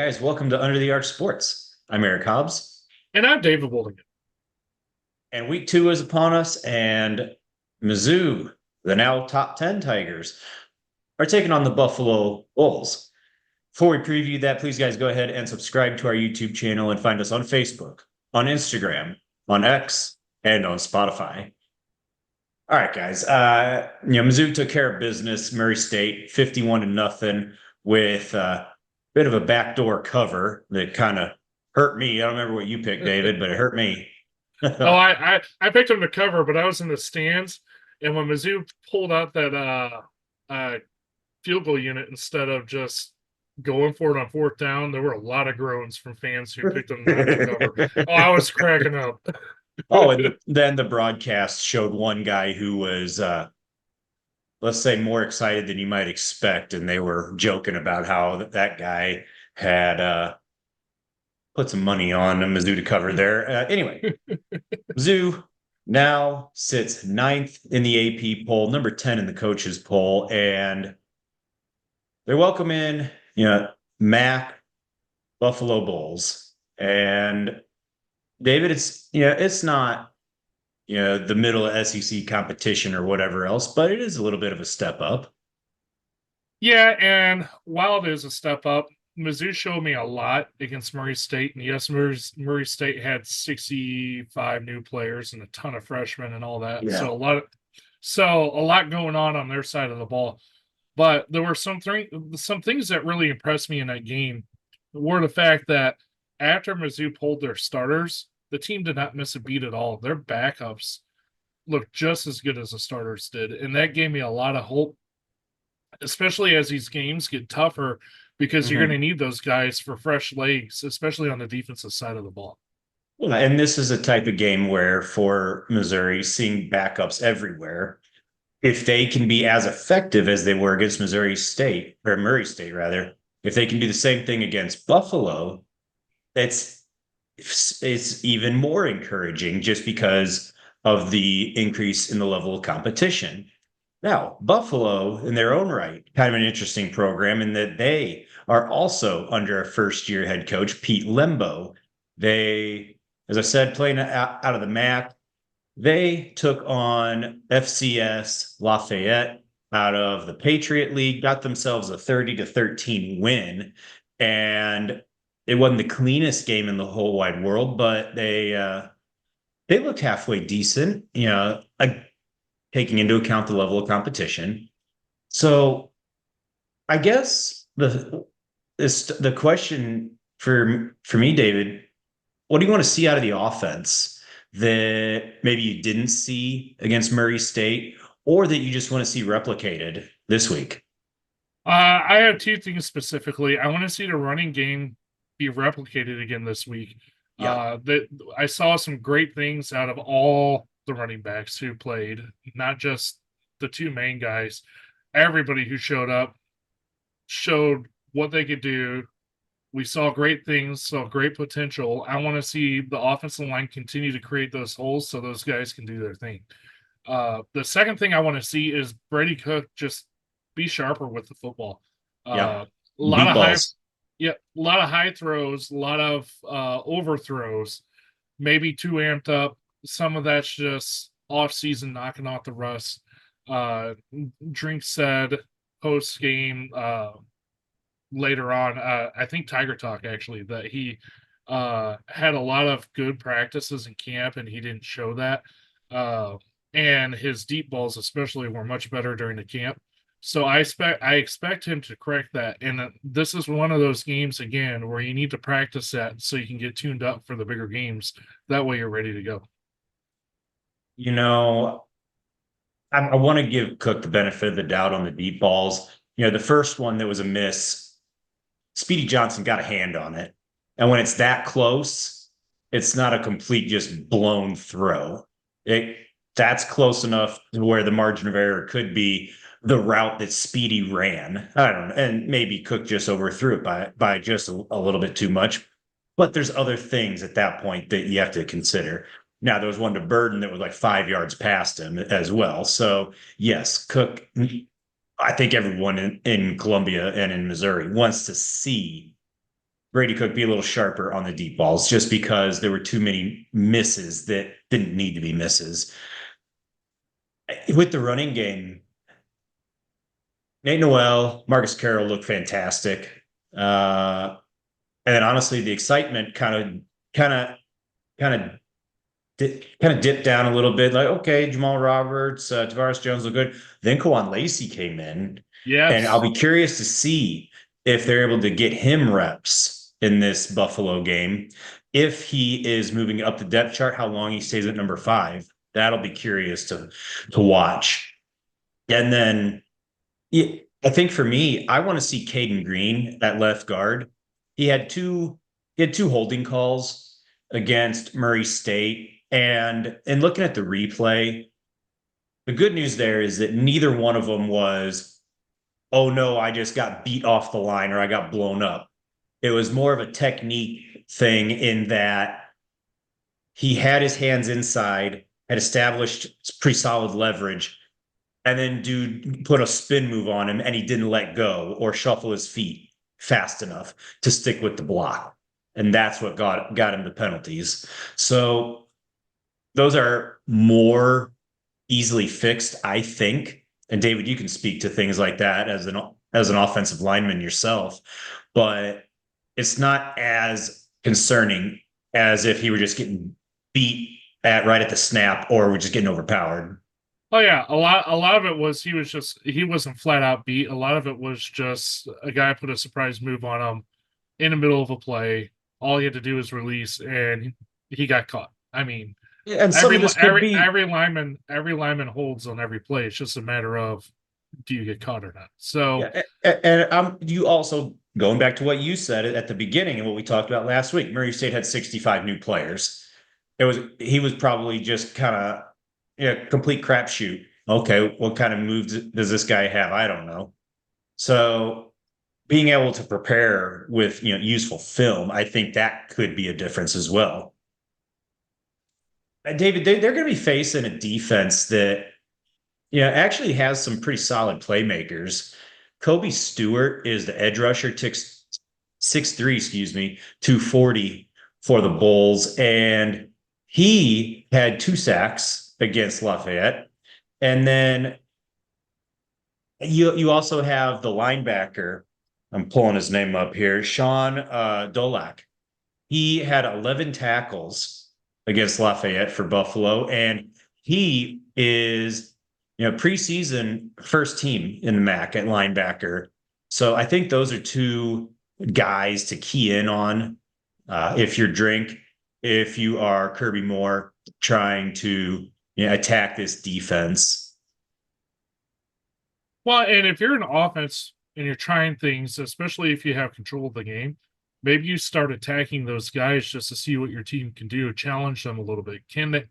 guys, welcome to Under the Arch Sports. I'm Eric Hobbs. And I'm David Willigan. And week 2 is upon us, and Mizzou, the now top 10 Tigers, are taking on the Buffalo Bulls. Before we preview that, please, guys, go ahead and subscribe to our YouTube channel and find us on Facebook, on Instagram, on X, and on Spotify. All right, guys. Mizzou took care of business. Murray State, 51-0, with a bit of a backdoor cover that kind of hurt me. I don't remember what you picked, David, but it hurt me. I picked him to cover, but I was in the stands, and when Mizzou pulled out that field goal unit instead of just going for it on fourth down, there were a lot of groans from fans who picked him not to cover. Oh, I was cracking up. And then the broadcast showed one guy who was, let's say, more excited than you might expect, and they were joking about how that guy had put some money on Mizzou to cover there. Anyway, Mizzou now sits 9th in the AP poll, number 10 in the coaches poll, and they're welcoming, MAC Buffalo Bulls. And David, it's not, the middle of SEC competition or whatever else, but it is a little bit of a step up. Yeah, and while it is a step up, Mizzou showed me a lot against Murray State. And yes, Murray State had 65 new players and a ton of freshmen and all that. Yeah. So a lot going on their side of the ball. But there were some things that really impressed me in that game were the fact that after Mizzou pulled their starters, the team did not miss a beat at all. Their backups looked just as good as the starters did. And that gave me a lot of hope, especially as these games get tougher, because you're going to need those guys for fresh legs, especially on the defensive side of the ball. Well, and this is a type of game where for Missouri, seeing backups everywhere, if they can be as effective as they were against Murray State, rather, if they can do the same thing against Buffalo, it's even more encouraging just because of the increase in the level of competition. Now, Buffalo, in their own right, kind of an interesting program in that they are also under a first-year head coach, Pete Lembo. They, as I said, playing out of the MAC, they took on FCS Lafayette out of the Patriot League, got themselves a 30-13 win, and it wasn't the cleanest game in the whole wide world, but they looked halfway decent, taking into account the level of competition. So I guess the question for me, David, what do you want to see out of the offense that maybe you didn't see against Murray State, or that you just want to see replicated this week? I have two things specifically. I want to see the running game be replicated again this week. Yeah. I saw some great things out of all the running backs who played, not just the two main guys. Everybody who showed up showed what they could do. We saw great things, saw great potential. I want to see the offensive line continue to create those holes so those guys can do their thing. The second thing I want to see is Brady Cook just be sharper with the football. Yeah. A lot of high throws, a lot of overthrows, maybe too amped up. Some of that's just off-season knocking off the rust. Drink said post-game later on, I think Tiger Talk actually, that he had a lot of good practices in camp and he didn't show that. And his deep balls especially were much better during the camp. So I expect him to correct that. And this is one of those games, again, where you need to practice that so you can get tuned up for the bigger games. That way you're ready to go. I want to give Cook the benefit of the doubt on the deep balls. The first one that was a miss, Speedy Johnson got a hand on it. And when it's that close, it's not a complete just blown throw. That's close enough to where the margin of error could be the route that Speedy ran. I don't know. And maybe Cook just overthrew it by just a little bit too much. But there's other things at that point that you have to consider. Now, there was one to Burden that was like 5 yards past him as well. So, yes, Cook, I think everyone in Columbia and in Missouri wants to see Brady Cook be a little sharper on the deep balls just because there were too many misses that didn't need to be misses. With the running game, Nate Noel, Marcus Carroll look fantastic. And then honestly, the excitement kind of, kind of kind of dipped down a little bit. Like, okay, Jamal Roberts, Tavares Jones look good. Then Kwan Lacey came in, and I'll Yes. be curious to see if they're able to get him reps in this Buffalo game. If he is moving up the depth chart, how long he stays at number 5. That'll be curious to watch. And then yeah, I think for me, I want to see Caden Green at left guard. He had two he had two holding calls against Murray State. And in looking at the replay, the good news there is that neither one of them was, oh no, I just got beat off the line or I got blown up. It was more of a technique thing in that he had his hands inside, had established pretty solid leverage, and then dude put a spin move on him and he didn't let go or shuffle his feet fast enough to stick with the block. And that's what got him the penalties. So those are more easily fixed, I think. And David, you can speak to things like that as an offensive lineman yourself, but it's not as concerning as if he were just getting beat at right at the snap or we're just getting overpowered. Oh yeah, a lot of it was he wasn't flat out beat. A lot of it was just a guy put a surprise move on him in the middle of a play. All he had to do was release, and he got caught. I mean, And some of this could be, every lineman holds on every play. It's just a matter of, do you get caught or not? So yeah. And you also going back to what you said at the beginning and what we talked about last week. Murray State had 65 new players. He was probably just kind of complete crapshoot. Okay, what kind of moves does this guy have? I don't know. So being able to prepare with useful film, I think that could be a difference as well. David, they're going to be facing a defense that actually has some pretty solid playmakers. Kobe Stewart is the edge rusher, ticks 6'3", excuse me, 240 for the Bulls. And he had 2 sacks against Lafayette. And then you also have the linebacker. I'm pulling his name up here, Sean Dolak. He had 11 tackles against Lafayette for Buffalo, and he is preseason first team in the MAC at linebacker. So I think those are two guys to key in on if you're Drink, if you are Kirby Moore trying to attack this defense. well, and if you're an offense and you're trying things, especially if you have control of the game, maybe you start attacking those guys just to see what your team can do, challenge them a little bit.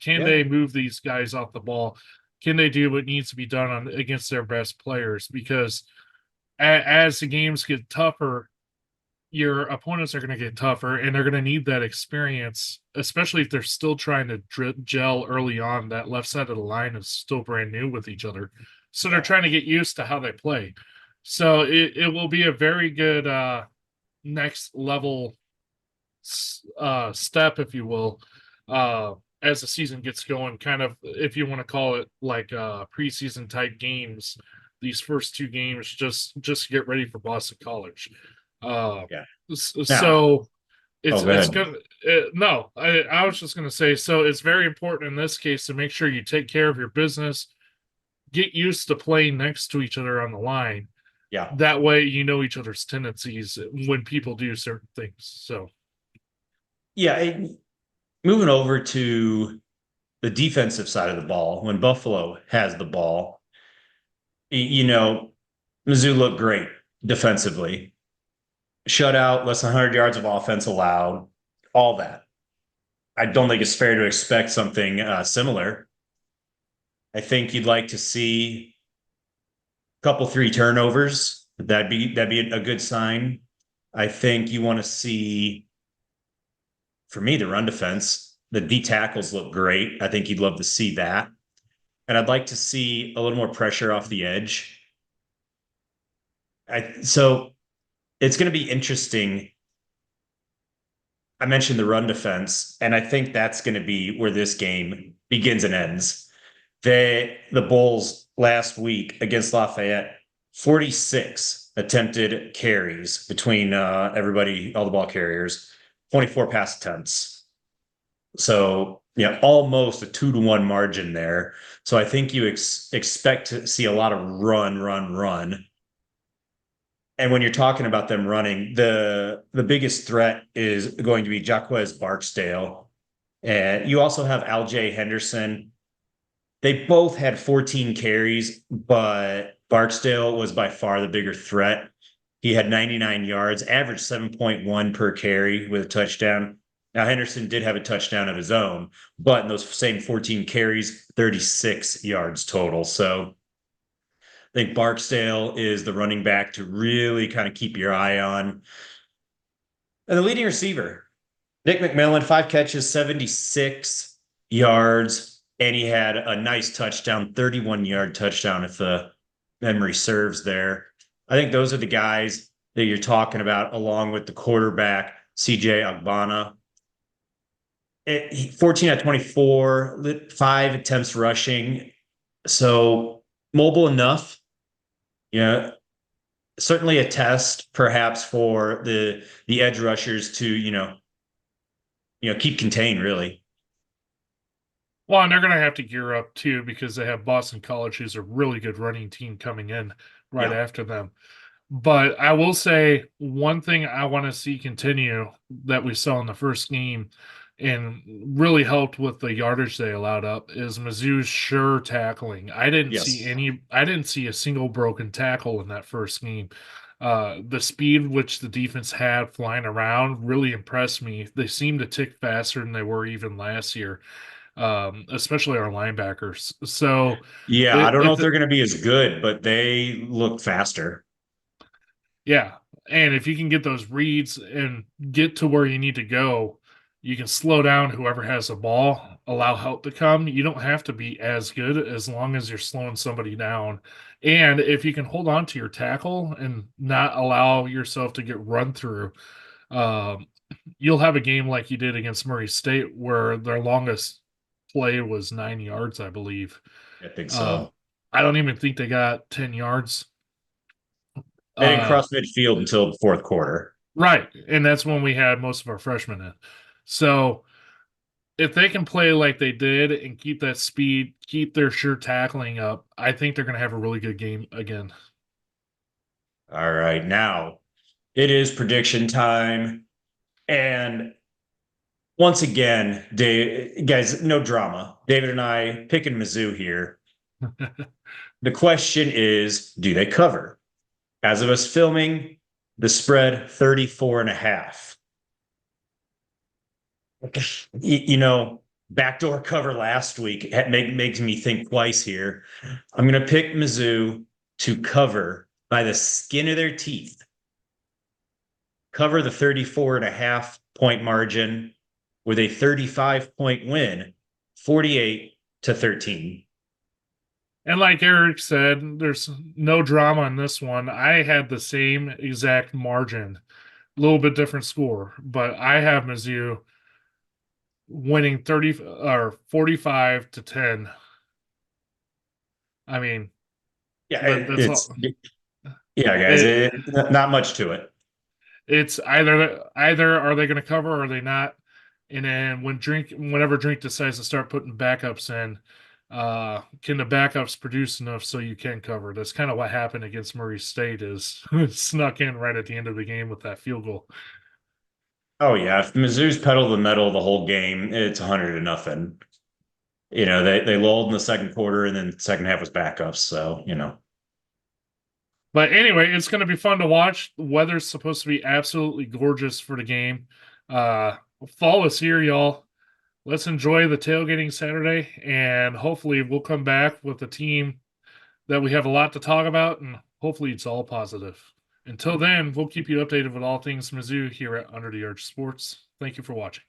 They move these guys off the ball? Can they do what needs to be done against their best players? Because as the games get tougher, your opponents are going to get tougher, and they're going to need that experience, especially if they're still trying to gel early on. That left side of the line is still brand new with each other, so they're trying to get used to how they play. So it will be a very good next level step, if you will, as the season gets going. Kind of, if you want to call it like preseason type games. These first 2 games, just get ready for Boston College. Yeah. Now, So go it's ahead. gonna no. I was just gonna say, so it's very important in this case to make sure you take care of your business, get used to playing next to each other on the line. Yeah. That way, you know each other's tendencies when people do certain things. So Yeah. Moving over to the defensive side of the ball, when Buffalo has the ball, Mizzou looked great defensively. Shutout, less than 100 yards of offense allowed, all that. I don't think it's fair to expect something similar. I think you'd like to see a couple 3 turnovers. That'd be a good sign. I think you want to see, for me, the run defense. The D tackles look great. I think you'd love to see that. And I'd like to see a little more pressure off the edge. So it's going to be interesting I mentioned the run defense, and I think that's going to be where this game begins and ends. The Bulls last week against Lafayette, 46 attempted carries between everybody, all the ball carriers, 24 pass attempts. So yeah, almost a 2-1 margin there. So I think you expect to see a lot of run. And when you're talking about them running, the biggest threat is going to be Jaquez Barksdale. And you also have Aljay Henderson. They both had 14 carries, but Barksdale was by far the bigger threat. He had 99 yards, averaged 7.1 per carry with a touchdown. Now, Henderson did have a touchdown of his own, but in those same 14 carries, 36 yards total. So I think Barksdale is the running back to really kind of keep your eye on. And the leading receiver, Nick McMillan, 5 catches, 76 yards, and he had a nice touchdown, 31-yard touchdown, if the memory serves there. I think those are the guys that you're talking about, along with the quarterback, CJ Agbana. 14 out of 24, 5 attempts rushing. So mobile enough. Yeah, certainly a test, perhaps, for the edge rushers to, keep contained, really. Well, and they're going to have to gear up too because they have Boston College, who's a really good running team coming in right Yeah. after them. But I will say one thing I want to see continue that we saw in the first game and really helped with the yardage they allowed up is Mizzou's sure tackling. Yes. I didn't see a single broken tackle in that first game. The speed which the defense had flying around really impressed me. They seemed to tick faster than they were even last year, especially our linebackers. So Yeah, I don't know if if they're going to be as good, but they look faster. Yeah. And if you can get those reads and get to where you need to go, you can slow down whoever has the ball, allow help to come. You don't have to be as good as long as you're slowing somebody down. And if you can hold on to your tackle and not allow yourself to get run through, um, you'll have a game like you did against Murray State where their longest play was 9 yards, I believe. I think Uh, so. I don't even think they got 10 yards. They didn't Uh, cross midfield until the fourth quarter. Right. And that's when we had most of our freshmen in. So if they can play like they did and keep that speed, keep their sure tackling up, I think they're going to have a really good game again. All right, now it is prediction time. And once again, Dave, guys, no drama. David and I picking Mizzou here. The question is, do they cover? As of us filming, the spread 34 and a half. Backdoor cover last week makes me think twice here. I'm going to pick Mizzou to cover by the skin of their teeth, cover the 34 and a half point margin with a 35-point win, 48-13. And like Eric said, there's no drama in this one. I had the same exact margin, a little bit different score, but I have Mizzou winning 30 or 45-10. I mean, Yeah, that's all. yeah, guys, It, not much to it. it's either are they going to cover or are they not, and then whenever drink decides to start putting backups in, can the backups produce enough so you can cover? That's kind of what happened against Murray State, is snuck in right at the end of the game with that field goal. Oh yeah, if Mizzou's pedal to the metal the whole game, it's 100-0. They lulled in the second quarter, and then the second half was backups. So. But anyway, it's going to be fun to watch. The weather's supposed to be absolutely gorgeous for the game. uh Fall is here, y'all. Let's enjoy the tailgating Saturday, and hopefully we'll come back with a team that we have a lot to talk about, and hopefully it's all positive. Until then, we'll keep you updated with all things Mizzou here at Under the Arch Sports. Thank you for watching.